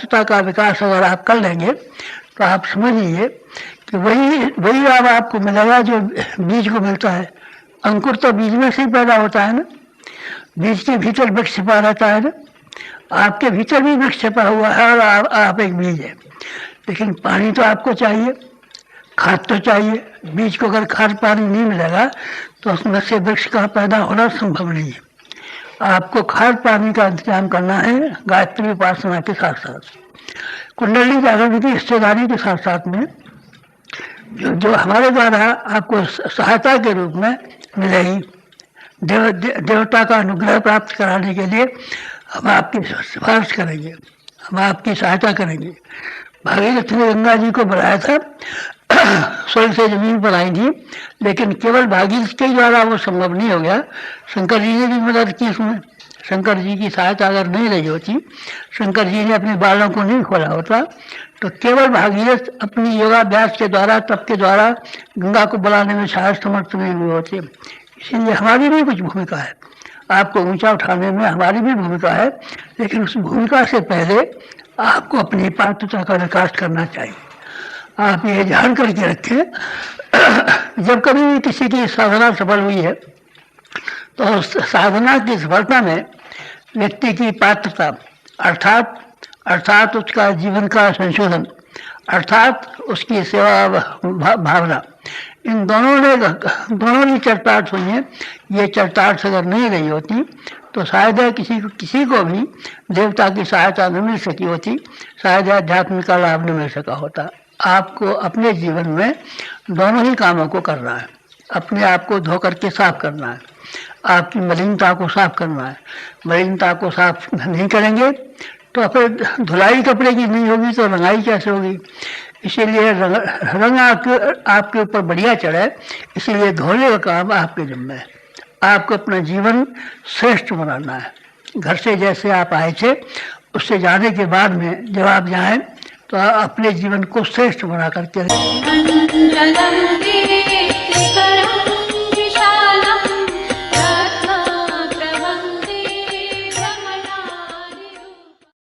पात्रता का विकास अगर आप कर लेंगे तो आप समझिए कि वही लाभ आपको मिलेगा जो बीज को मिलता है। अंकुर तो बीज में से ही पैदा होता है ना, बीज के भीतर वृक्ष छिपा रहता है ना। आपके भीतर भी वृक्ष छिपा हुआ है और आप एक बीज है। लेकिन पानी तो आपको चाहिए, खाद तो चाहिए। बीज को अगर खाद पानी नहीं मिलेगा तो उसमें से वृक्ष का पैदा होना संभव नहीं है। आपको खाद पानी का इंतजाम करना है गायत्री उपासना के साथ साथ, कुंडली जागरण की हिस्सेदारी के साथ साथ में जो हमारे द्वारा आपको सहायता के रूप में मिलेगी। देवता का अनुग्रह प्राप्त कराने के लिए हम आपकी सिफारिश करेंगे, हम आपकी सहायता करेंगे। भागीरथी ने गंगा जी को बुलाया था, स्वर्ग से जमीन पर आई थी, लेकिन केवल भागीरथ के द्वारा वो संभव नहीं हो गया। शंकर जी ने भी मदद की उसमें। शंकर जी की सहायता अगर नहीं रही होती, शंकर जी ने अपने बालों को नहीं खोला होता, तो केवल भागीरथ अपनी योगाभ्यास के द्वारा, तप के द्वारा गंगा को बुलाने में शायद समर्थ नहीं हुए होते। इसीलिए हमारी भी कुछ भूमिका है, आपको ऊंचा उठाने में हमारी भी भूमिका है, लेकिन उस भूमिका से पहले आपको अपनी पात्रता का विकास करना चाहिए। आप ये ध्यान करके रखें, जब कभी भी किसी की साधना सफल हुई है तो साधना की सफलता में व्यक्ति की पात्रता अर्थात उसका जीवन का संशोधन, अर्थात उसकी सेवा भावना, इन दोनों की चरितार्थ हुई है। ये चरितार्थ अगर नहीं रही होती तो शायद किसी को भी देवता की सहायता न मिल सकी होती, शायद अध्यात्म का लाभ न मिल सका होता। आपको अपने जीवन में दोनों ही कामों को करना है। अपने आप को धो करके साफ करना है, आपकी मलिनता को साफ करना है। मलिनता को साफ नहीं करेंगे तो फिर धुलाई कपड़े की नहीं होगी तो रंगाई कैसे होगी। इसीलिए रंग आपके ऊपर बढ़िया चढ़े, इसीलिए धोने का काम आपके जिम्मे है। आपको अपना जीवन श्रेष्ठ बनाना है। घर से जैसे आप आए थे उससे जाने के बाद में जब आप जाएं तो अपने जीवन को श्रेष्ठ बना करके